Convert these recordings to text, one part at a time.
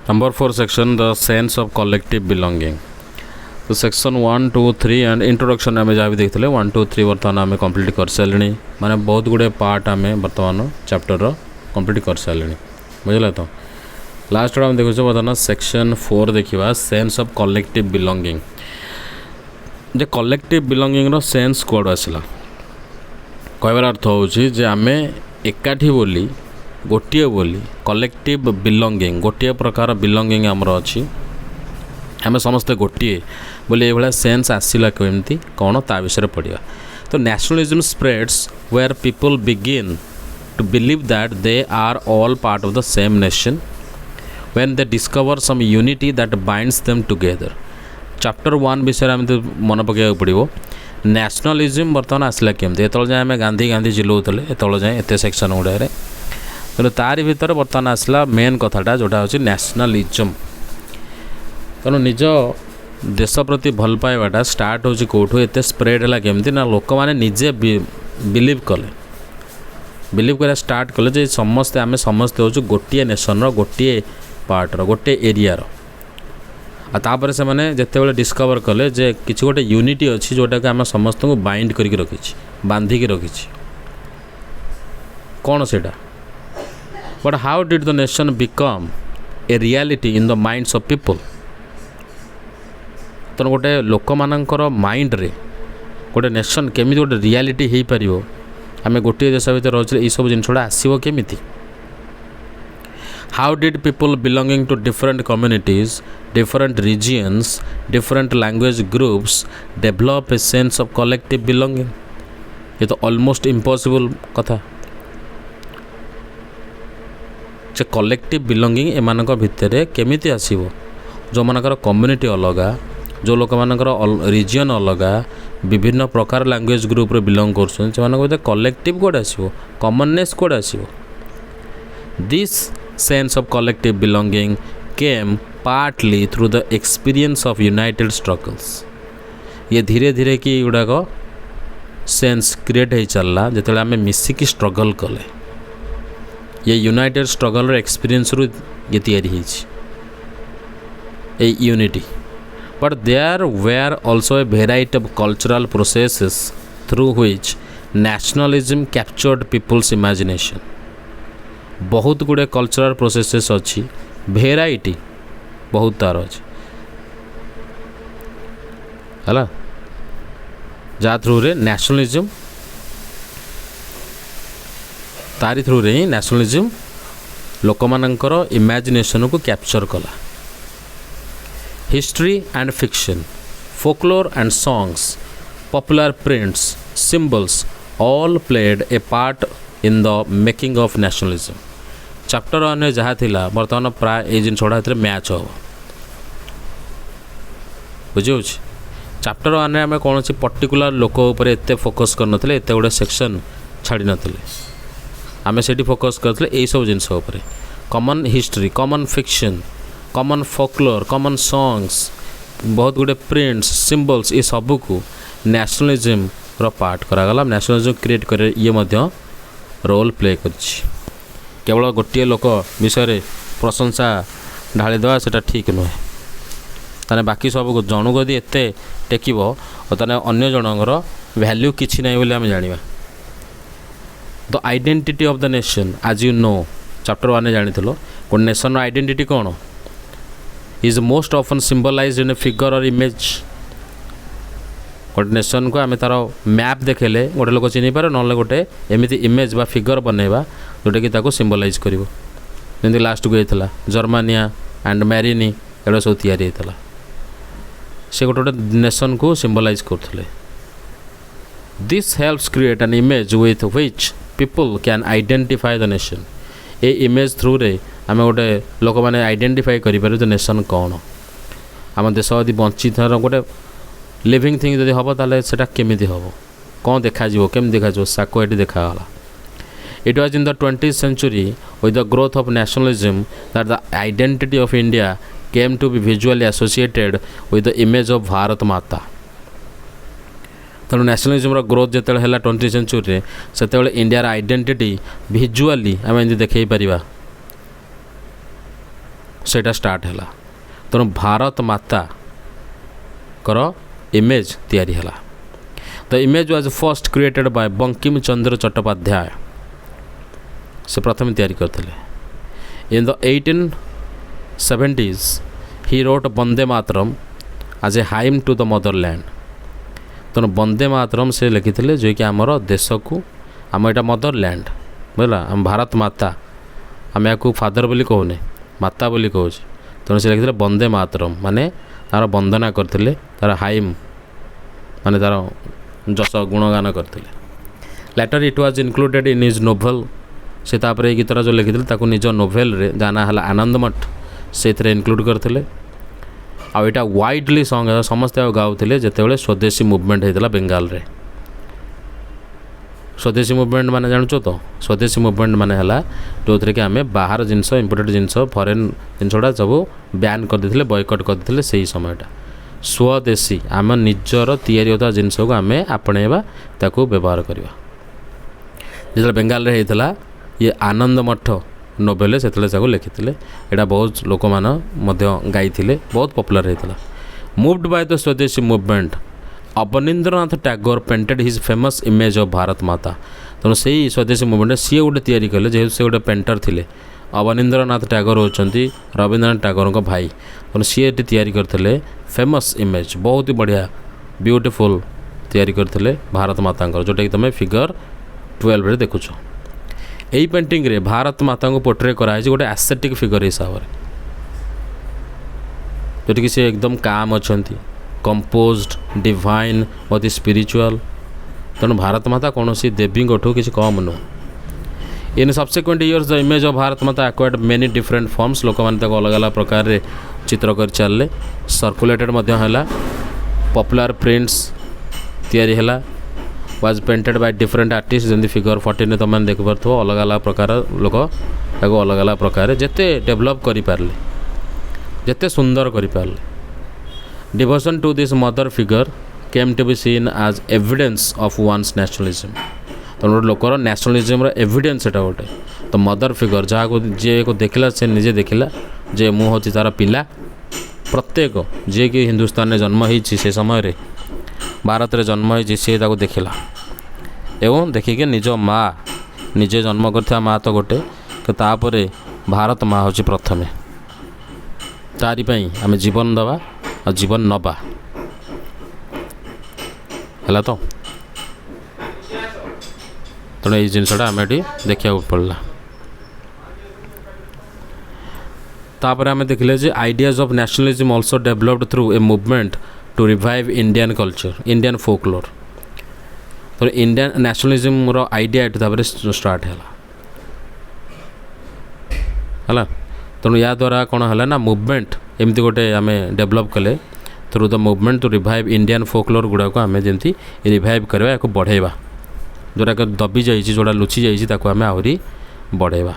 Number 4 section, the sense of collective belonging. तो section 1 2 3 and introduction आम जहाँ भी देखते 1 2 3 बर्तमान आम कम्प्लीट कर सारे माने बहुत गुड़े पार्ट आम बर्तमान चैप्टर कम्प्लीट कर सारे बुझे। तो लास्ट आम देखुचे बर्तमान सेक्शन 4 देखा सेन्स ऑफ कलेक्टिव बिलोंगिंग। जे कलेक्टिव बिलोंगिंग रो सेन्स कोड आसला कहबार अर्थ होची जे आम एकाठी बोली गोटे बोली कलेक्टिव बिलोंगिंग गोटे प्रकार बिलोंगिंग आमर अच्छी आम समस्ते गोटे बोले ये सेन्स आसला केमती कौन ता विषय पढ़ा। तो nationalism spreads where people begin to believe that they are all part of the same nation when they discover some unity that binds them together. Chapter 1 विषय आम मन पकड़ पड़ो नेशनलिज्म बर्तमान आसला केमती एत जाए आम गांधी गांधी चिल्लाऊले एत जाए एत सेक्शन गुड़ाए तेणु तारि भितर बर्तमान आसला मेन कथाटा जोटा हूँ नेशनलिज्म। तेणु निज देश प्रति भल पाइबाटा स्टार्ट होची कौटू एत स्प्रेड है केमती ना लोक मैंने निजे बिलीव करा स्टार्ट कले जे समस्ते आम समस्ते हूँ गोटे नेशन गोटे पार्टर गोटे एरिया तापर से मैंने जिते डिस्कवर कले जे किसी गोटे यूनिटी अच्छी जोटा कि आम समस्त को बाइंड करके रखी बांधिकी रखी कौन सेटा। But how did the nation become a reality in the minds of people. तो गोटे लोक मानकर माइंड रे गोटे नेशन केमी गोटे रियलिटी हो पार आम गोटे देश भर रोचे ये सब जिनसा आसो केमी। How did people belonging to different communities different regions different language groups develop a sense of collective belonging. ये तो ऑलमोस्ट इम्पॉसिबल कथा जे कलेक्टिव बिलोंगिंग एमान भितर केमिति आसीबो जो मानकर कम्युनिटी अलगा जो लोक मानकर रिजियन अलगा विभिन्न प्रकार लैंग्वेज ग्रुप रे बिलोंग करछन से मानक भितर कलेक्टिव कोड आसीबो कॉमननेस कोड आसीबो। This sense of collective belonging came partly through the experience of united struggles. ये धीरे धीरे कि गुड़ाक सेंस क्रिएट हो चलला जिते आम मिसिकी स्ट्रगल कले ये यूनाइटेड स्ट्रगल एक्सपीरियंस रु ये तैयारी ए unity. But there were also a variety of cultural processes through which nationalism captured people's imagination. बहुत गुड़े कल्चरल प्रोसेसेस अच्छी वेराइटी बहुत तार अच्छी है जहाँ थ्रू रे नेशनलिज्म तारी थ्रू रे नेशनलिज्म लोक मानकर इमेजिनेशन को कैप्चर कला। History and fiction folklore and songs popular prints symbols all played a part in the making of nationalism. Chapter 1 में जहाँ थिला बर्तमान प्राय ये जिनसा मैच हम बुझे। चैप्टर 1 में आम कौन पर्टिकुलर लोक उपर एत फोकस करनथले एत गुड़े सेक्शन छाड़ी नथिले आम से फोकस करते यही सब जिनस common history common fiction common folklore common songs बहुत गुड़े प्रिंट्स सिंबल्स ये सब को नेशनलिज्म रो पार्ट करागला। नेशनलिज्म क्रिएट कर ये मध्य रोल प्ले कर केवल गोटे लोक विषय प्रशंसा ढाली देवा सेटा ठीक नुहे ताने बाकी सब जन को यदि एत टेकिब ताने अन्य जनकर वैल्यू किसी ना बोली आम जाना। The identity of the nation आज यू नो चैप्टर 1 जानी गोटे नेशन आइडेंटिटी कौन is most often symbolized in a figure और इमेज। गोटे नेशन को आम तार मैप देखेले गोटे लोक चिन्ह पारे ना गोटे एमती इमेज बा फिगर बनैबा जोटा कि ताको सिंबलाइज करिवो जमी लास्ट को होता जर्मानिया एंड मैरिनी एड़ा सब तैयारी होता से गोटे गोटे नेशन को सिंबलाइज करते। This helps create an image with which people can identify the nation. A image through रे आम गोटे लोक मैंने आइडेंटिफाई करें नेशन कौन आम देश यदि बंची गोटे लिविंग थिंग जब हम ताले सेटा केमिति हम कौन देखा केमी देखा साको ये देखागला। It was in the 20th century with the growth of nationalism that the identity of India came to be visually associated with the image of Bharat माता। तेणु नेशनलिज्म ग्रोथ जो है 20th century से इंडियार आइडेंटिटी भिजुआली आम एमती देखे पार सेटा स्टार्ट है तेणु भारत माता कर इमेज तैयारी है the image was first created by Bankim Chandra Chattopadhyay से प्रथम तैयारी करते in the 1870s he wrote Vande Mataram आज ए हाइम टू द मदरलैंड तेणु वंदे मातरम से लिखिते जो कि आमर देश को आम यहाँ मदरलैंड बुझला आम भारत माता आम या फादर बोली कहूने माता बोली कहूँ तेणु से लिखिते वंदे मातरम माने तार वंदना करते तार हाइम माने तार जस गुणगान करते later it was included in his novel से तापर गीतरा जो लिखिते निज नोवेल रे जाना है आनंदमठ से इनक्लूड करते आईटा वाइडली सॉन्ग समस्ते गाँव जिते स्वदेशी मुवमेंट होता बेंगाल रे स्वदेशी मुवमेंट माने जानूँ तो स्वदेशी मुवमेंट माने है जो थे कि आम बाहर जिनस इम्पोर्टेड जिनस फॉरेन जिनसटा सब बैन करदे बॉयकट करदे से ही समयटा स्वदेशी आम निजर तैयारी होता जिनस को आम आपणेबा ताकू व्यवहार करवा जो बेंगाल रे होता ये आनंद मठ नोवेल से लिखिते यहाँ बहुत लोक मैंने गाई बहुत पॉपुलर होता मूव्ड बाय द स्वदेशी movement Abanindranath Tagore painted his famous image of Bharat माता तेणु से स्वदेशी मुवमेंट सी गोटे तैयारी कले जेहेतु से गोटे पेंटर थे अवनीन्द्रनाथ टैगोर होती रवींद्रनाथ टैगोर का भाई तेणु सी तैयारी करते फेमस इमेज बहुत ही बढ़िया ब्यूटीफुल तैयारी करते भारत माता जोटा कि तुम फिगर 12 रे देखुच यही पेंटिंग रे भारत माता को पोर्ट्रे कराई गोटे एस्थेटिक फिगर हिसाब से जोटि सी एकदम काम अच्छा कंपोज्ड डिवाइन बहुत ही स्पिरिचुअल तेणु भारत माता कौन सी देवी किसी कम नुह in subsequent years the image of Bharat Mata acquired many different forms लोक मैंने अलग अलग प्रकार चित्र कर चलले सर्कुलेटेड है पॉपुलर प्रिंट्स तैयारी है was painted by different artist जमी फिगर 14 तुम देख पार अलग अलग प्रकार लोक अलग अलग प्रकार जिते डेभलप करें जिते सुंदर करें devotion to this mother figure came to be seen as evidence of one's nationalism तो गोटे लोकर नेशनलिज्म एविडेंस एटा गोटे तो मदर फिगर जहाँ को जे को देखला से निजे देखला जे मु होची तार पिला प्रत्येक जे कि हिंदुस्तान में जन्म होती से समय रे भारत रे जन्म होती सी देखला एवं देखिके निज माँ निजे जन्म करथिया माँ तो गोटे तापर भारत माँ हूँ प्रथमे तारी पई आम जीवन दबा और जीवन नबा है तो तेणु ये जिनसटा आम ये देखा पड़ा तापर आम देखले जे ideas of nationalism also developed through a movement to revive Indian culture Indian folklore तो इंडियन नेशनलिज्म रो आइडिया ये स्टार्ट है तेणु या द्वारा कौन है ना मूवमेंट एमती गोटे आम डेवलप कले through the movement to revive Indian folklore गुड़ाक आम जमी रिवाइव करवा या बढ़ेवा जोटा दबी जाइए जोड़ा लुचि जाइए आम आहरी बढ़ेवा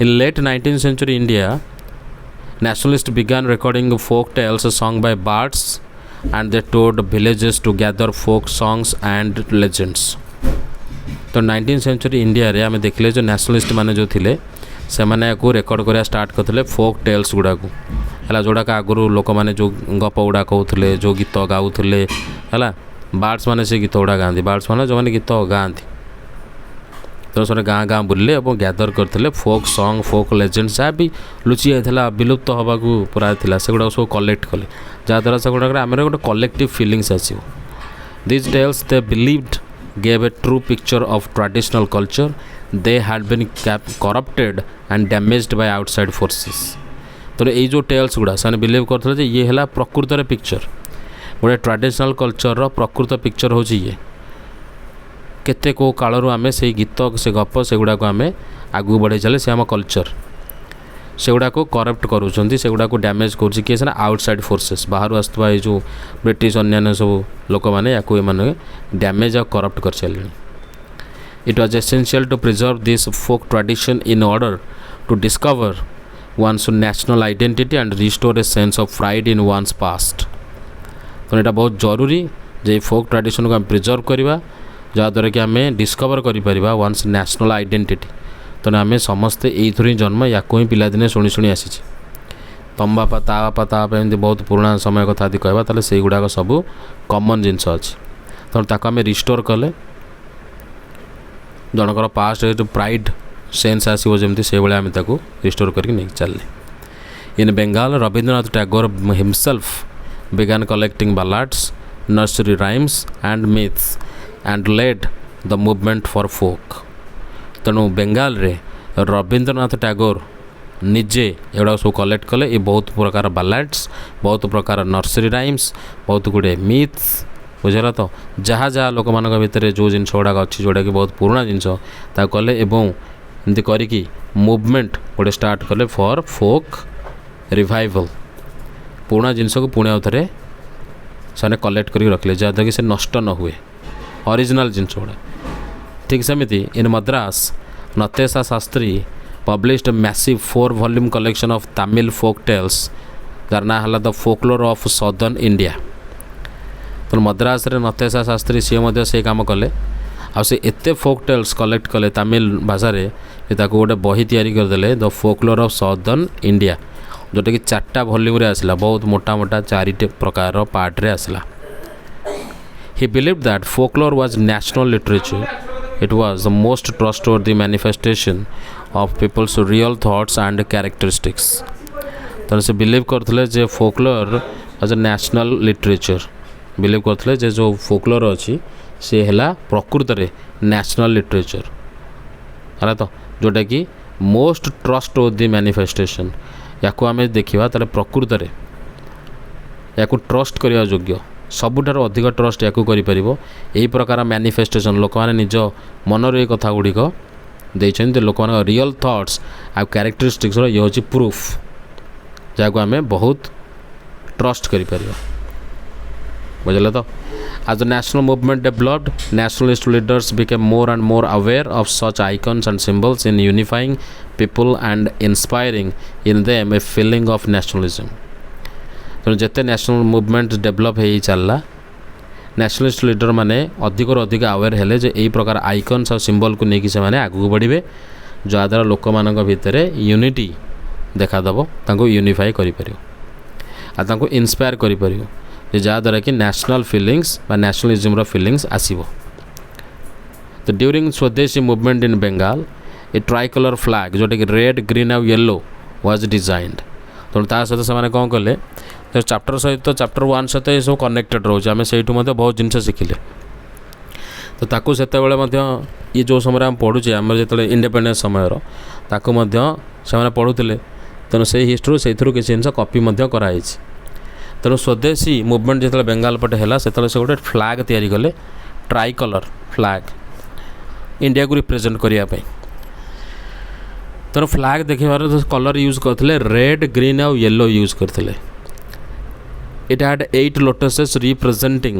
in late 19th century India nationalists began recording folk tales sung by bards and they toured villages to gather folk songs and legends तो 19th century इंडिया रे आम देखले जो नेशनलिस्ट माने जो थिले से माने को रेकर्ड करिया स्टार्ट करथिले फोक टेल्स गुडा को हला जोड़ा का आगुरु लोक माने जो गप गुडा कहउथिले जो गीत गाउथिले हला बार्ड्स माने से गीत गुडा गांधी बार्ड्स माने जो माने गीत गांधी तो से गाँ गाँ बुले और गैदर करते फोक सॉन्ग फोक लेजेंड जहाँ भी लुचि जाता विलुप्त हवा पूरा था से गुड़ा सब कलेक्ट कले जहाँद्वारा से गुड़ा आम गोटे कलेक्टिव फिलिंग्स आसो these tales they believed gave a true picture of traditional culture they had been corrupted and damaged by outside forces तो ये जो टेल्स गुड़ा से बिलीव करते ये है प्रकृत पिक्चर गोटे ट्रेडिशनल कल्चर प्रकृत पिक्चर हो केते को कालरू आमे से गीत से गप से गुड़ा को आमे आगू बढ़े चले से आम कल्चर से गुड़ा को करप्ट करूँ से गुड़ा को डैमेज कर किए ना आउटसाइड फोर्सेस बाहर आसुवा ये जो ब्रिटिश अन्य सब लोक मैंने या डैमेज और करप्ट कर चले it was essential to preserve this folk tradition in order to discover one's national identity and restore a sense of pride in one's past तो यहाँ बहुत जरूरी जे फोक ट्रेडिशन को आम प्रिजर्व करवा जहाँद्वारा कि आम डिस्कवर कर वन्स नेशनल आइडेंटिटी तो आम समस्ते यही जन्म या ही पिलादिने शुणी शुणी आसी ତମ ବାପା ତା ବାପା ତା ବାପା ଏମିତି ବହୁତ ପୁରୁଣା ସମୟ କଥା ଯଦି କହିବା ତାହେଲେ ସେଇଗୁଡ଼ାକ ସବୁ କମନ୍ ଜିନିଷ ଅଛି। ତେଣୁ ତାକୁ ଆମେ ରିଷ୍ଟୋର୍ କଲେ ଜଣଙ୍କର ପାଷ୍ଟ ପ୍ରାଇଡ଼ ସେନ୍ସ ଆସିବ ଯେମିତି ସେଇଭଳିଆ ଆମେ ତାକୁ ରିଷ୍ଟୋର୍ କରିକି ନେଇକି ଚାଲିଲେ। In Bengal, Rabindranath Tagore himself began collecting ballads, nursery rhymes and myths and led the movement for folk. ତେଣୁ ବେଙ୍ଗାଲରେ ରବୀନ୍ଦ୍ରନାଥ ଟାଗୋର ନିଜେ ଏଗୁଡ଼ାକ ସବୁ କଲେକ୍ଟ କଲେ। ଏ ବହୁତ ପ୍ରକାର ବାଲାଡ୍ସ, ବହୁତ ପ୍ରକାର ନର୍ସରୀ ରାଇମ୍ସ, ବହୁତ ଗୁଡ଼ିଏ ମିଥ୍ସ, ବୁଝିଲା ତ, ଯାହା ଯାହା ଲୋକମାନଙ୍କ ଭିତରେ ଯେଉଁ ଜିନିଷ ଗୁଡ଼ାକ ଅଛି ଯେଉଁଟାକି ବହୁତ ପୁରୁଣା ଜିନିଷ ତାକୁ କଲେ ଏବଂ ଏମିତି କରିକି ମୁଭମେଣ୍ଟ ଗୋଟେ ଷ୍ଟାର୍ଟ କଲେ ଫର୍ ଫୋକ୍ ରିଭାଇଭାଲ୍। ପୁରୁଣା ଜିନିଷକୁ ପୁଣି ଆଉ ଥରେ ସେମାନେ କଲେକ୍ଟ କରିକି ରଖିଲେ ଯାହାଦ୍ୱାରା କି ସେ ନଷ୍ଟ ନ ହୁଏ ଅରିଜିନାଲ୍ ଜିନିଷ ଗୁଡ଼ା। ଠିକ୍ ସେମିତି in Madras Natesa Sastri published a massive 4-volume collection of Tamil folk tales ଯାର ନାଁ ହେଲା ଦ ଫୋକ୍ଲୋର୍ ଅଫ୍ ସଦର୍ନ ଇଣ୍ଡିଆ। ତେଣୁ ମଦ୍ରାସରେ ନତେଶା ଶାସ୍ତ୍ରୀ ସିଏ ମଧ୍ୟ ସେଇ କାମ କଲେ। ଆଉ ସେ ଏତେ ଫୋକ୍ ଟେଲ୍ସ କଲେକ୍ଟ କଲେ ତାମିଲ ଭାଷାରେ ଯେ ତାକୁ ଗୋଟେ ବହି ତିଆରି କରିଦେଲେ ଦ ଫୋକ୍ଲୋର୍ ଅଫ୍ ସଦର୍ନ ଇଣ୍ଡିଆ, ଯେଉଁଟାକି 4ଟା ଭଲ୍ୟୁମ୍ରେ ଆସିଲା, ବହୁତ ମୋଟା ମୋଟା 4ଟି ପ୍ରକାରର ପାର୍ଟରେ ଆସିଲା। He believed that folklore was national literature. It was the most trustworthy manifestation of people's real thoughts and characteristics. ତେଣୁ ସେ ବିଲିଭ୍ କରୁଥିଲେ ଯେ ଫୋକ୍ଲୋର୍ ଆଜ୍ ଏ ନ୍ୟାସନାଲ୍ ଲିଟରେଚର୍, ବିଲିଭ୍ କରୁଥିଲେ ଯେ ଯେଉଁ ଫୋକ୍ଲୋର୍ ଅଛି ସେ ହେଲା ପ୍ରକୃତରେ ନ୍ୟାସନାଲ୍ ଲିଟରେଚର୍, ହେଲା ତ, ଯେଉଁଟାକି ମୋଷ୍ଟ ଟ୍ରଷ୍ଟୱର୍ଦି ମ୍ୟାନିଫେଷ୍ଟେସନ୍। ୟାକୁ ଆମେ ଦେଖିବା ତାହେଲେ ପ୍ରକୃତରେ ୟାକୁ ଟ୍ରଷ୍ଟ କରିବା ଯୋଗ୍ୟ, ସବୁଠାରୁ ଅଧିକ ଟ୍ରଷ୍ଟ ୟାକୁ କରିପାରିବ ଏହି ପ୍ରକାର ମ୍ୟାନିଫେଷ୍ଟେସନ୍। ଲୋକମାନେ ନିଜ ମନର ଏ କଥା ଗୁଡ଼ିକ ଦେଇଛନ୍ତି, ଲୋକମାନଙ୍କ ରିଅଲ୍ ଥଟ୍ସ ଆଉ କ୍ୟାରେକ୍ଟରିଷ୍ଟିକ୍ସର ଇଏ ହେଉଛି ପ୍ରୁଫ୍, ଯାହାକୁ ଆମେ ବହୁତ ଟ୍ରଷ୍ଟ କରିପାରିବା, ବୁଝିଲେ ତ। As the national movement developed, nationalist leaders became more and more aware of such icons and symbols in unifying people and inspiring in them a feeling of nationalism. ତେଣୁ ଯେତେ ନ୍ୟାସନାଲ୍ ମୁଭମେଣ୍ଟ ଡେଭଲପ୍ ହେଇ ଚାଲିଲା, nationalist leader ମାନେ ଅଧିକରୁ ଅଧିକ aware ହେଲେ ଯେ ଏହି ପ୍ରକାର ଆଇକନ୍ସ ଆଉ ସିମ୍ବଲକୁ ନେଇକି ସେମାନେ ଆଗକୁ ବଢ଼ିବେ, ଯାହାଦ୍ୱାରା ଲୋକମାନଙ୍କ ଭିତରେ ୟୁନିଟି ଦେଖାଦେବ, ତାଙ୍କୁ ୟୁନିଫାଏ କରିପାରିବ ଆଉ ତାଙ୍କୁ ଇନ୍ସପାୟାର କରିପାରିବ, ଯେ ଯାହାଦ୍ୱାରା କି ନ୍ୟାସନାଲ୍ ଫିଲିଙ୍ଗସ୍ ବା ନ୍ୟାସନାଲିଜିମ୍ର ଫିଲିଙ୍ଗସ୍ ଆସିବ। ତ during Swadeshi movement in Bengal a tricolour flag ଯେଉଁଟାକି ରେଡ୍, ଗ୍ରୀନ୍ ଆଉ ୟେଲୋ ୱାଜ୍ ଡିଜାଇନ୍ଡ। ତେଣୁ ତା ସହିତ ସେମାନେ କ'ଣ କଲେ, ଚାପ୍ଟର ସହିତ ଚାପ୍ଟର 1 ସହିତ ଏସବୁ କନେକ୍ଟେଡ଼ ରହୁଛି, ଆମେ ସେଇଠୁ ମଧ୍ୟ ବହୁତ ଜିନିଷ ଶିଖିଲେ। ତ ତାକୁ ସେତେବେଳେ ମଧ୍ୟ ଇଏ ଯେଉଁ ସମୟରେ ଆମେ ପଢ଼ୁଛେ, ଆମର ଯେତେବେଳେ ଇଣ୍ଡିପେଣ୍ଡେନ୍ସ ସମୟର ତାକୁ ମଧ୍ୟ ସେମାନେ ପଢ଼ୁଥିଲେ। ତେଣୁ ସେଇ ହିଷ୍ଟ୍ରିରୁ ସେଇଥିରୁ କିଛି ଜିନିଷ କପି ମଧ୍ୟ କରାହେଇଛି। ତେଣୁ ସ୍ୱଦେଶୀ ମୁଭମେଣ୍ଟ ଯେତେବେଳେ ବେଙ୍ଗାଲ ପଟେ ହେଲା ସେତେବେଳେ ସେ ଗୋଟେ ଫ୍ଲାଗ୍ ତିଆରି କଲେ, ଟ୍ରାଇକଲର୍ ଫ୍ଲାଗ୍, ଇଣ୍ଡିଆକୁ ରିପ୍ରେଜେଣ୍ଟ କରିବା ପାଇଁ। ତେଣୁ ଫ୍ଲାଗ୍ ଦେଖିବାର କଲର୍ ୟୁଜ୍ କରିଥିଲେ ରେଡ୍, ଗ୍ରୀନ୍ ଆଉ ୟେଲୋ ୟୁଜ୍ କରିଥିଲେ। It had 8 lotuses representing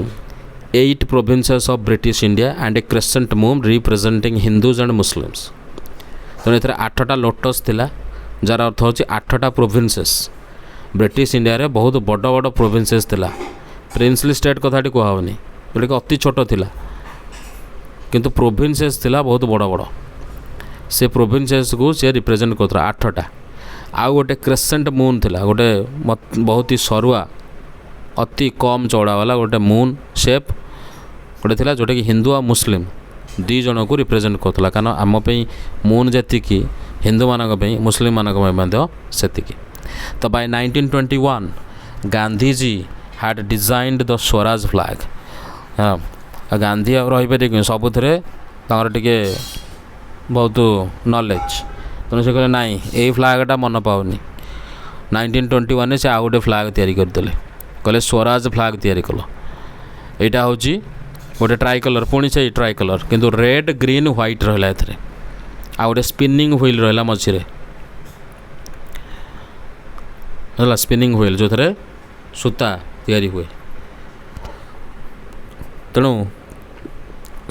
8 provinces of British India and a crescent moon representing Hindus and Muslims. ତେଣୁ ଏଥିରେ 8ଟା ଲୋଟସ୍ ଥିଲା, ଯାହାର ଅର୍ଥ ହେଉଛି 8ଟା ପ୍ରୋଭିନ୍ସେସ୍। ବ୍ରିଟିଶ ଇଣ୍ଡିଆରେ ବହୁତ ବଡ଼ ବଡ଼ ପ୍ରୋଭିନ୍ସେସ୍ ଥିଲା, ପ୍ରିନ୍ସଲି ଷ୍ଟେଟ୍ କଥାଟି କୁହାହେଉନି, ଯେଉଁଟାକି ଅତି ଛୋଟ ଥିଲା, କିନ୍ତୁ ପ୍ରୋଭିନ୍ସେସ୍ ଥିଲା ବହୁତ ବଡ଼ ବଡ଼। ସେ ପ୍ରୋଭିନ୍ସେସ୍କୁ ସେ ରିପ୍ରେଜେଣ୍ଟ କରୁଥିଲା 8ଟା। ଆଉ ଗୋଟେ କ୍ରେସେଣ୍ଟ ମୁନ୍ ଥିଲା, ଗୋଟେ ବହୁତ ହି ସରୁଆ ଅତି କମ୍ ଚଉଡ଼ାବାଲା ଗୋଟେ ମୁନ୍ ସେପ୍ ଗୋଟେ ଥିଲା, ଯେଉଁଟାକି ହିନ୍ଦୁ ଆଉ ମୁସଲିମ୍ ଦୁଇ ଜଣଙ୍କୁ ରିପ୍ରେଜେଣ୍ଟ କରୁଥିଲା। କାରଣ ଆମ ପାଇଁ ମୁନ୍ ଯେତିକି ହିନ୍ଦୁମାନଙ୍କ ପାଇଁ ମୁସଲିମମାନଙ୍କ ପାଇଁ ମଧ୍ୟ ସେତିକି। ତ Bai 1921 Gandhiji had designed the Swaraj flag. ହଁ, ଗାନ୍ଧୀ ଆଉ ରହିପାରିବେ କି ସବୁଥିରେ ତାଙ୍କର ଟିକେ ବହୁତ ନଲେଜ। ତେଣୁ ସେ କହିଲେ ନାଇଁ ଏଇ ଫ୍ଲାଗ୍ଟା ମନେ ପାଉନି। 1921 ସେ ଆଉ ଗୋଟେ ଫ୍ଲାଗ୍ ତିଆରି କରିଦେଲେ, କହିଲେ ସ୍ୱରାଜ ଫ୍ଲାଗ୍ ତିଆରି କଲ। ଏଇଟା ହେଉଛି ଗୋଟେ ଟ୍ରାଇକଲର୍, ପୁଣି ସେଇ ଟ୍ରାଇକଲର୍ କିନ୍ତୁ ରେଡ୍, ଗ୍ରୀନ୍, ହ୍ୱାଇଟ୍ ରହିଲା ଏଥିରେ, ଆଉ ଗୋଟେ ସ୍ପିନିଂ ହୁଇଲ୍ ରହିଲା ମଝିରେ, ହେଲା ସ୍ପିନିଂ ହୁଇଲ୍ ଯେଉଁଥିରେ ସୂତା ତିଆରି ହୁଏ। ତେଣୁ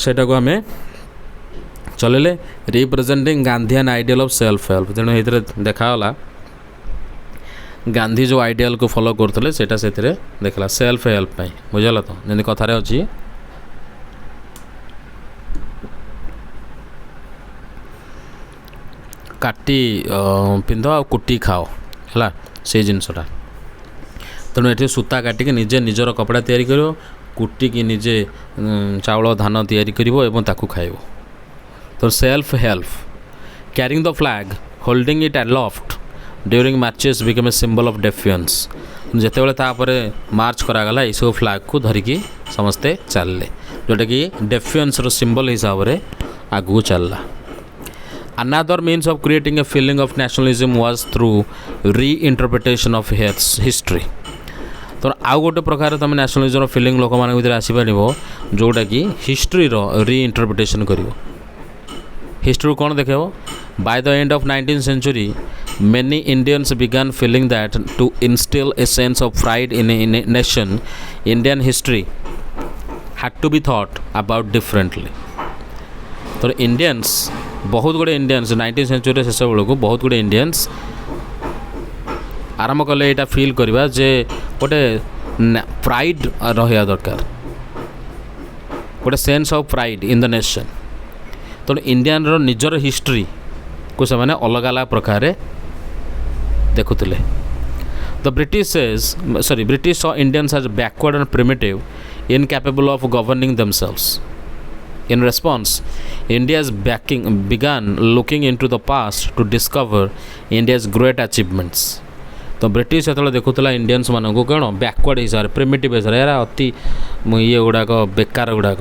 ସେଇଟାକୁ ଆମେ ଚଲେଇଲେ ରିପ୍ରେଜେଣ୍ଟିଂ Gandhian ideal of self help. ତେଣୁ ଏଇଥିରେ ଦେଖାଗଲା ଗାନ୍ଧୀ ଯେଉଁ ଆଇଡ଼ିଆଲକୁ ଫଲୋ କରୁଥିଲେ ସେଇଟା ସେଥିରେ ଦେଖିଲା ସେଲ୍ଫ ହେଲ୍ପ ପାଇଁ, ବୁଝିଗଲା ତ। ଯେମିତି କଥାରେ ଅଛି କାଟି ପିନ୍ଧ ଆଉ କୁଟି ଖାଅ, ହେଲା से जिनसटा तेणु ये सूता काटिक निजे निजर कपड़ा तैयारी कर कुटिकी निजे चाउल धान तैयारी कर खाइब। तो self help carrying the flag holding it aloft during marches become a symbol of defiance जितेबाला तापर मार्च करागला ये सब फ्लैग को धरिकी समस्ते चलले जोटा कि डेफिएंस रो सिंबल हिसाब से आगू चलला। Another means of creating a feeling of nationalism was through reinterpretation of history। तो आउ गोटे प्रकार तुम नेशनलिज्म फिलिंग लोक मान भर आसपार जोटा कि हिस्ट्री रीइंटरप्रिटेशन कर हिस्ट्री कौन देख by the end of 19th century many Indians began feeling that to instill a sense of pride in a nation Indian history had to be thought about differently। तो Indians बहुत गुड़े Indians 19th century शेष बेलू बहुत गुड़े Indians आरंभ कले यहाँ फिल करवा जे गोटे प्राइड रहा दरकार गोटे sense of pride in the nation. तो इंडियन रो निजर हिस्ट्री को से माने अलग अलग प्रकार देखुले। The British saw Indians as backward and primitive incapable of governing themselves. In response, India's began looking into the past to discover India's great achievements। तो ब्रिटिश जो देखुला इंडियंस मान को कौन बैकवर्ड हिसाब से प्रिमिटिव हिसाब से यार अति ये गुड़ाक बेकार गुड़ाक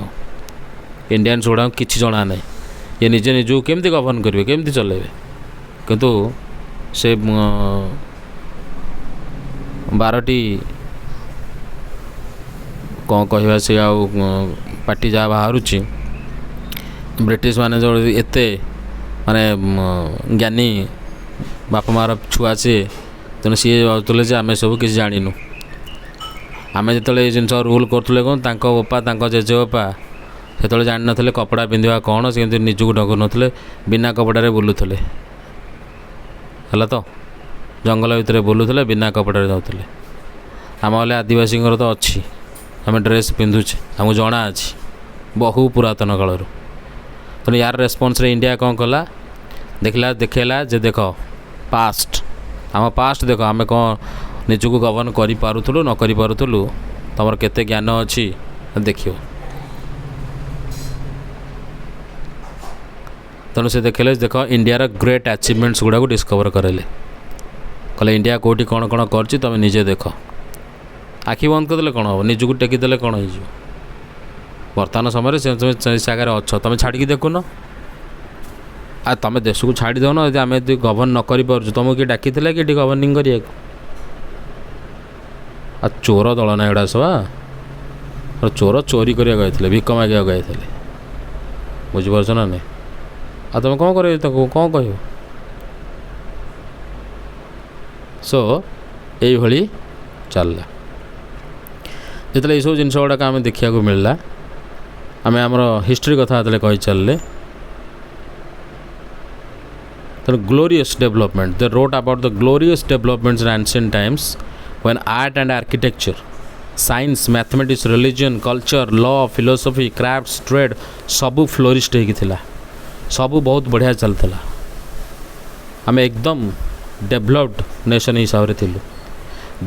इंडियंस गुड़ाक किसी जना ना ये निजे निजू केमती गवर्न करेंगे केमती चलेबे किंतु से 12टी कौन कह से पार्टी जहाँ बाहर ब्रिटिश माने जो एते माने ज्ञानी बापा मार छुआ सी तेणु सी भावुले आम सब किसी जानू आम जो जिन रूल करुले कौन बापा जेजे बापा से जान ना कपड़ा पिंधा कौन से निजक ढगु नथिले बिना कपड़े बुलूले है तो जंगल भितर बुलूले बिना कपड़े जाऊे आम गले आदिवासी तो अच्छी आम ड्रेस पिंधुचे आमको जना अच्छी बहु पुरातन कालू। तो यार रेस्पॉन्स रे इंडिया कौन कला देखला जे देख पास्ट आम पास्ट देख आम कौन निजक गवर्न करूँ न करूँ तुम केते ज्ञान अच्छी देख। तेणु से देखले देख इंडिया ग्रेट अचीवमेंट्स गुड़ा को डिस्कवर करेले कहले इंडिया कौटी कौन कौन कर तुम निजे देख आखि बंद करदे कौन हम निजक टेकीदे कौन हो बर्तमान समय से तुम जगह अच्छ तुम छाड़ी देखुन आ तुम देश को छाड़ी दौन यदि आम यदि गवर्न न कर तुमको किए डाकी कि गवर्निंग करा चोर दल ना एड़ा सब चोर चोरी करने गए भिक मागे गए बुझीपार ना नहीं आ तुम कौन कर कौन कह सो यही चलला जिते ये सब जिन गुड़ाक आम देखा मिलला आम आमर हिस्ट्री कथा जो कही चलले। तो glorious development they wrote about the glorious developments in ancient times when art and architecture science mathematics religion culture law philosophy crafts trade सबू फ्लोरिस्ट होता सबू बहुत बढ़िया चलता आम एकदम डेभलप्ड नेशन हिसाब से थिलु।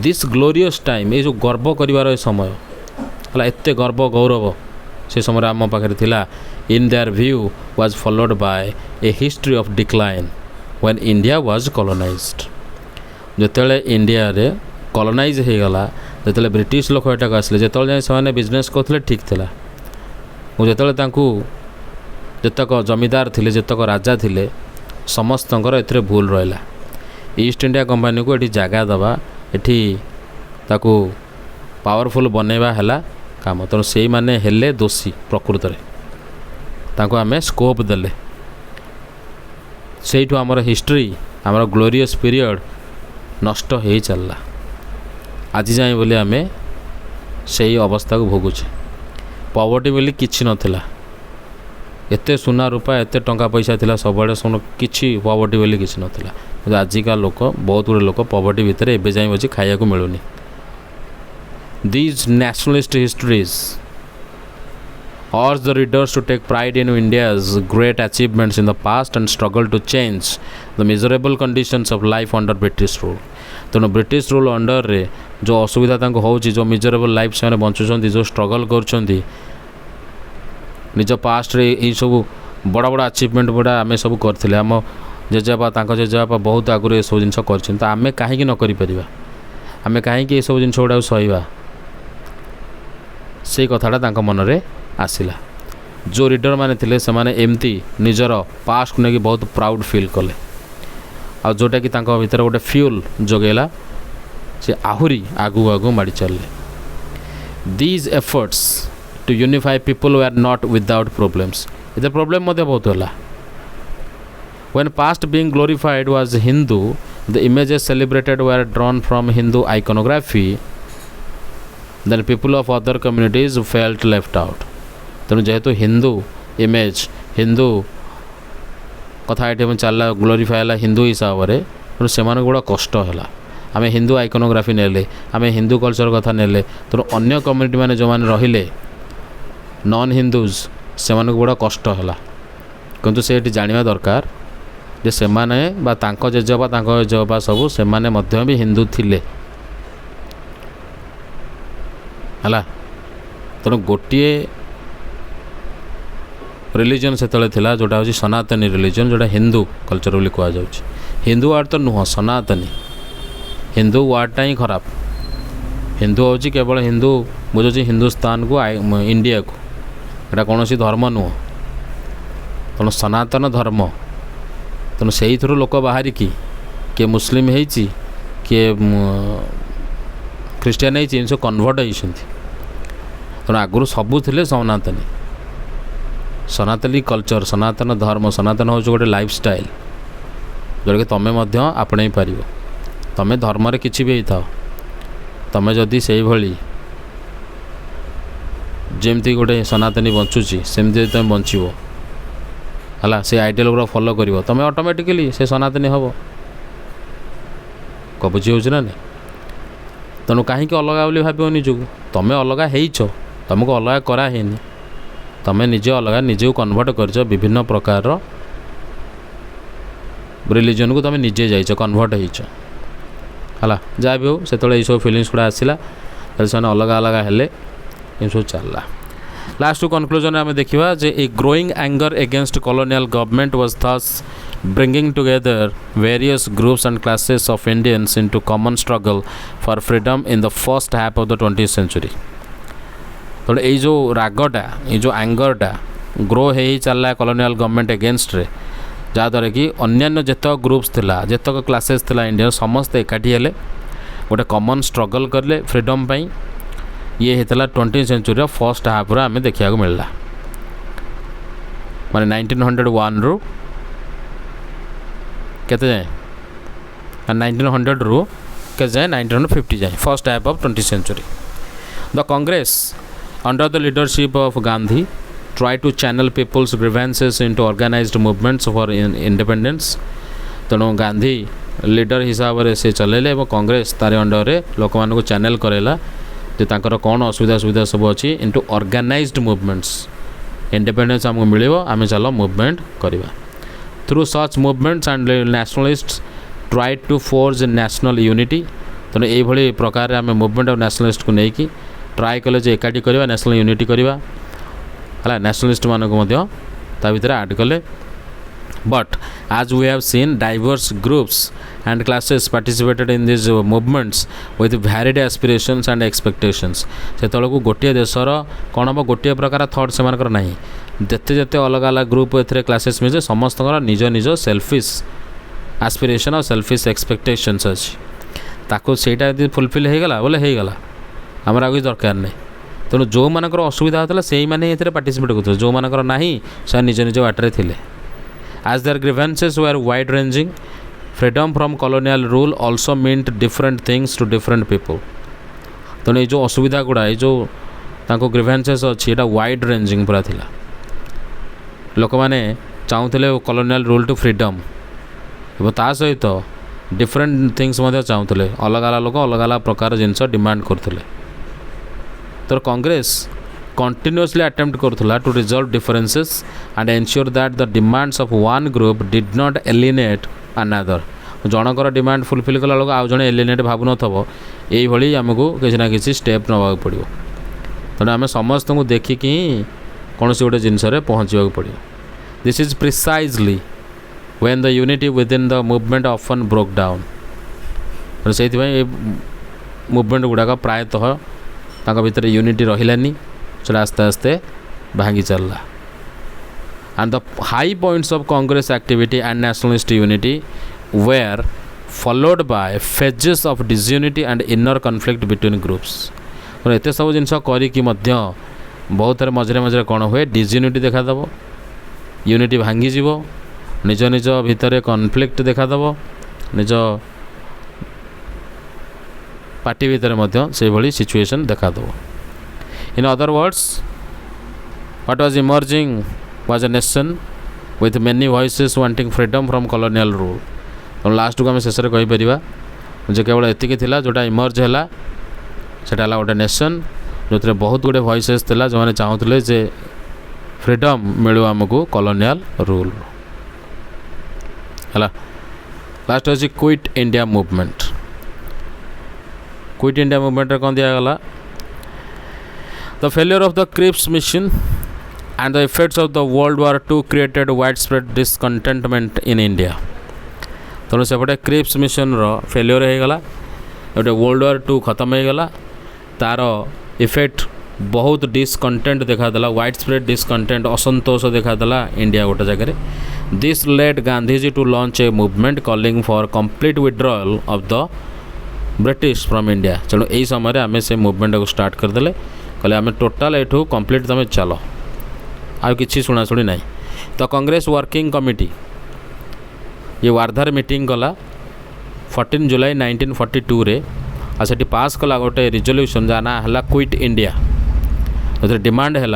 दिस ग्लोरियस टाइम ये जो गर्व कर समय है एत गर्व गौरव से समय आम पाखे थिला in their view was followed by A history of decline when India was colonised. जिते इंडिया रे कॉलोनाइज हो गला जिते ब्रिटिश लोक एटाक आसले जो से बिजनेस करते ठीक था जो जितक जमीदार थे जितक राजा थे समस्त ए भूल रहा ईस्ट इंडिया कंपनी को ये जगह दबा एठी ताकू पावरफुल बनैबा है काम। तेणु से मैंने हेले दोषी प्रकृत में आम स्कोप देले से आमर हिस्ट्री आमर ग्लोरियस पीरियड नष्ट हो चलला आज जाए बोली आम से अवस्था को भोगुचे। पॉवर्टी बोली किछि नथिला एते सुना रूपा एते टंका पैसा थिला सबड़े सुन किछि पॉवर्टी बोली किछि नथिला आजिका लोक बहुत गुड़े लोक पॉवर्टी भितर एबे जाए बची खाया को मिलूनी। These nationalist histories urge the readers to take pride in India's great achievements in the past and struggle to change the miserable conditions of life under British rule। तेणु ब्रिटिश रूल अंडर रे जो असुविधा तांको होउची जो miserable life से बंचुंट जो struggle कर निज पास्ट रे ये सब बड़ा बड़ा अचिवमेंट गुड़ा आम सब करते आम जेजेबापा जेजेबापा बहुत आगुरी ये सब जिन कर आम कहीं न करें आम कहीं ये सब जिन गुड़ा सहवा से कथाटा मन में आसला जो रीडर माने थिले से माने एमती निजर पास्ट को लेकिन बहुत प्राउड फील कले आ जोटा कि तांको भीतर गोटे फ्यूल जोगेला से आहुरी आगु आगु माड़ी चलले these efforts to unify people were not without problems इधर प्रॉब्लम मध्य बहुत होला when past being glorified was Hindu the images celebrated were drawn from Hindu iconography then people of other communities felt left out तेणु जेहेतु हिंदू इमेज हिंदू कथा ये चलला glorify है हिंदू हिसाब से तेणु से गुड़ा कष्ट है आम हिंदू आइकोनोग्राफी नेले आम हिंदू कल्चर कथा नेले तेणु अन्य कम्युनिटी मैंने जो मैंने रहिले नॉन हिंदूज से गुड़ा कष्ट है किंतु से जाना दरकार जे से जेजेबापा सब से भी हिंदू थिले है तेणु गोटे रिलीजन से जोटा हूँ सनातनी रिलीजन जोटा हिंदू कल्चर बोली कहुँ हिंदू वार्ड तो नुह सनातनी हिंदू वार्डटा ही खराब हिंदू हूँ केवल हिंदू बुझे हिंदुस्तान को इंडिया को यहाँ कौन धर्म नुह तेणु सनातन धर्म तेणु से लोक बाहर किए मुस्लिम हो किए ख्रीस्टियान हो कन्वर्ट होती तेणु आगुरी सबू थे सनातनी सनातनी कल्चर सनातन धर्म सनातन हूँ गोटे लाइफ स्टाइल जोटा कि तुम्हें आपणे पार तुम्हें धर्म रे किसी भी था तुम्हें जदि से भली जमती गोटे सनातनी बंचुची सेमती तुम बचब है से आइडियल गुरा फॉलो कर तुम्हें ऑटोमेटिकली से सनातनी हम क बुझी हो ना तेणु कहीं अलग बोली भाव निजक तुम्हें अलग हो तुमको अलग कराही तमें निजे अलग निजे कन्वर्ट कर विभिन्न प्रकार रिलीजन को तुम निजे जाइछ कन्वर्ट है जहाँ भी हो से सब फिलिंग्स गुड़ा आसला से अलग अलग हेले सब चलला लास्ट टू कनक्लूजन आम देखा जे a growing anger against colonial government was thus bringing together various groups and classes of Indians into common struggle for freedom in the first half of the 20th century तो ये जो रागटा ये जो एंगरटा grow हो चलला कॉलोनियल गवर्नमेंट अगेंस्ट रे जहाँद्वारा कि अन्य जितक ग्रुप्स थिला जितक क्लासेस थिला इंडिया समस्ते एकाठी हेले गोटे कॉमन स्ट्रगल करले फ्रीडम पाई ये होता 20th सेंचुरी फर्स्ट हाफ रे आमे देखा मिलला माने 1901 रु केते जाए 1900 रु के जाए 1950 जाए first half of 20th century the Congress under the leadership of Gandhi tried to channel people's grievances into organized movements for independence तेणु गांधी लीडर हिसाब से चलेले और कांग्रेस तार अंडर रे लोक मान को चैनल करेला जे तांकर कौन असुविधा सुविधा सब अच्छी इनटू ऑर्गेनाइज्ड मूवमेंट्स इंडिपेंडेंस आमको मिलिबो आमे चलो मूवमेंट करवा through such movements and nationalists tried to forge national unity तेणु ये प्रकार आम मूवमेंट ऑफ नेशनलिस्ट को लेकिन ट्राए कले जे एकाठी करवा नेशनल यूनिटी करवा है नेशनलिस्ट मानक भर आड कले but as we have seen diverse groups and classes participated in this movements with varied aspirations and expectations से तौक गोटे देशर कौन हम गोटे प्रकार थॉट से ना जिते जिते अलग अलग ग्रुप ए क्लासेस मिले समस्त निज निज सेल्फिश एस्पिरेशन और सेल्फिश एक्सपेक्टेशंस अच्छी ताको सेटा फुलफिल हो गला बोले हो गला आमर आगे दरकार नहीं तेणु जो मानकर असुविधा होता से ही पार्टिसिपेट करते जो मानकर ना से निज निज बाटर थे as their grievances were wide ranging freedom from colonial rule also meant different things to different people तेणु ये असुविधा गुड़ा ये जो ग्रीवेंसेस अच्छी यहाँ वाइड रेंजिंग पूरा थिला लोक मैंने चाहूले कॉलोनियल रूल टू फ्रीडम और ता सहित डिफरेंट थिंग्स चाहूले अलग अलग लोक अलग अलग प्रकार जिनस डिमांड करते तो Congress continuously attempt करथुला to resolve differences and ensure that the demands of one group did not alienate another जनकर डिमांड फुलफिल कला बेलू आउ जड़े एलिनेट भावु नथब यही आमको किसी ना किसी स्टेप नवा पड़ो तेणु आम समस्त को देखिकी कौन सी गोटे जिनस पहुँचा पड़ो this is precisely when the unity within the movement often broke down से मूवमेंट गुड़ाक प्रायतः भितर यूनिटी रहिलानी से आस्ते आस्ते भांगी चलला and the high points of Congress activity and nationalist unity were followed by phases of disunity and inner conflict between groups और एते सब जिनस करिकी मध्य बहुत थर मझे मझे कौन हुए डिसयूनिटी देखादेव यूनिटी भांगी जीव निज निज भितर कन्फ्लिक्ट देखादेव निज पार्टी भितर मध्य से भली सिचुएशन देखादेव in other words what was emerging was a nation with many voices wanting freedom from colonial rule तो लास्ट को आम शेष में कहीपर जो केवल एतिक थिला जोटा इमर्ज है सेटा गोटे नेशन जो बहुत गुड़े वॉइसेस थिला जो मैंने चाहूले जे फ्रीडम मिलू आमको कॉलोनियल रूल है लास्ट अच्छी quit India movement quit India movement कौन दिगला the failure of the Cripps mission and the effects of the World War II created widespread discontentment in India तेणु सेपटे क्रिप्स मिशन रो failure हो गला गोटे world war 2 खत्म हो गला तार इफेक्ट बहुत डिसकंटेंट देखादेला वाइड स्प्रेड डिसकंटेंट असंतोष देखादेला इंडिया गोटे जगह this led Gandhiji to launch a movement calling for complete withdrawal of the British from India तेणु यही समय आम से मूवमेंट को स्टार्ट करदे कहले आम टोटाल एठू कंप्लीट तुम चल आ कि शुणाशुणी ना तो कांग्रेस वर्किंग कमिटी ये वार्धार मीटिंग कला 14 जुलाई 1942 रे आ सेठी पास कला गोटे रिजोल्यूशन जा ना हला क्विट इंडिया जो डिमांड है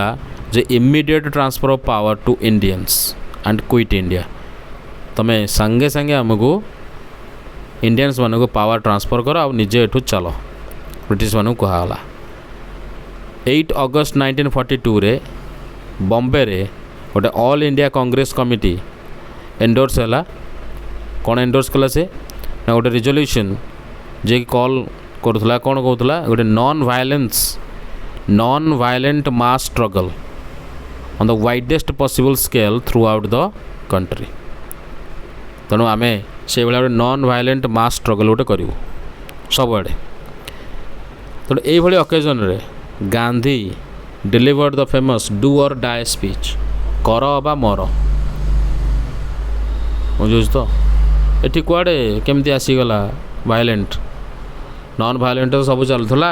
जे immediate transfer of power to Indians and quit India तमें सांगे सांगे आमको इंडियंस मान को पावर ट्रांसफर कर आ निजे एठू चल ब्रिटिश मान कहला 8 अगस्त 1942 रे बॉम्बे रे गोटे all India Congress committee endorse है कौन एंडोर्स कला से ना गोटे रिजोल्यूशन जे कॉल करूला कौन कहूला गोटे non violent mass struggle on the widest possible scale through out the country तेणु आम से भाई गोटे नॉन वायलेंट मास स्ट्रगल गोटे करूँ सबुआड़े तेणु ये अकेजन रे Gandhi delivered the famous do or die speech कर बा मर बुझुच तो ये कुआड़े केमती आसीगला वायलेंट नॉन वायलेंट तो सब चलुला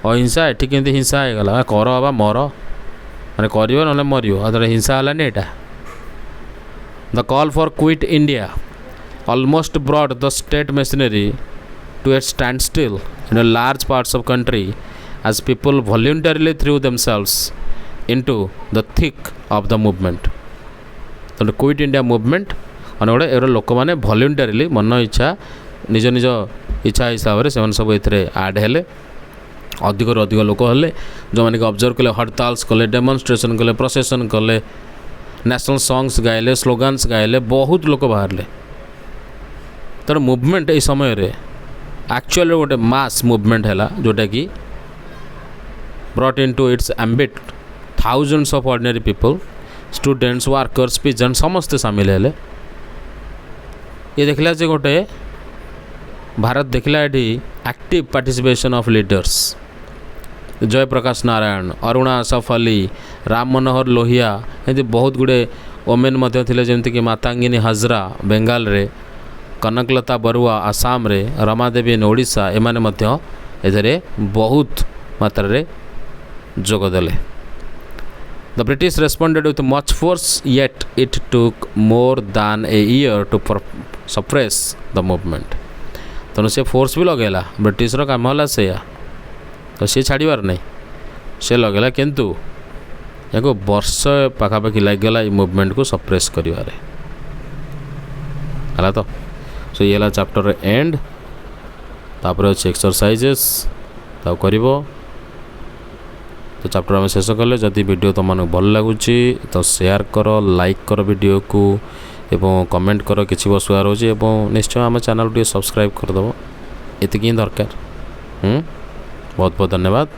अहिंसा ये केमती हिंसा होगला कर बा मर मैंने कर ना मर हिंसा है यहाँ the call for quit India almost brought the state machinery to a standstill in large parts of country as people voluntarily threw themselves into the thick of the movement तो क्विट इंडिया मूवमेंट अने गोटे arrow लोक मैंने voluntarily मन इच्छा निज निज इच्छा हिसाब से सब ये आड हेले अधिक अधिक लोक हेले जो मैंने ऑब्जर्व कले हड़ताल्स कले डेमोन्स्ट्रेशन कले प्रोसेसन कले नेशनल सॉन्ग्स गाइले स्लोगान्स गाइले बहुत लोक बाहर तर मूवमेंट ये समय एक्चुअली गोटे मास मूवमेंट है जोटा कि brought into its ambit thousands of ordinary people students workers peasants समस्ते सामिल है ये देखला जे गोटे भारत देखला ये active participation of leaders Jayaprakash Narayan Aruna Asaf Ali Ram Manohar Lohia ये बहुत गुड़े ओमेन मध्य थिले जेमती कि मातांगिनी हजरा बेंगाल रे कनकलता बरुआ आसाम रे रमादेवी ओडिशा एमाने मध्य एथरे बहुत मात्रा रे जोगदेले the British responded with much force yet it took more than a year to suppress the movement तेणु से फोर्स भी लगेला ब्रिटिश काम है से तो सी छाड़बार नहीं से लगेला किंतु या वर्ष पाखापाखि लगेगा ये मूवमेंट को सप्रेस करिवारे है तो सो ये चैप्टर एंड तापर अच्छे एक्सरसाइजेस ताऊ करिवो तो चैप्टर आम शेष कले जदि वीडियो तुम भल लगुच तो शेयर कर लाइक कर वीडियो को एवं कमेंट कर किसी असुविधा रोचे निश्चय आम चैनल टी सब्सक्राइब करदेव ये दरकार बहुत बहुत धन्यवाद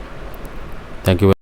थैंक यू।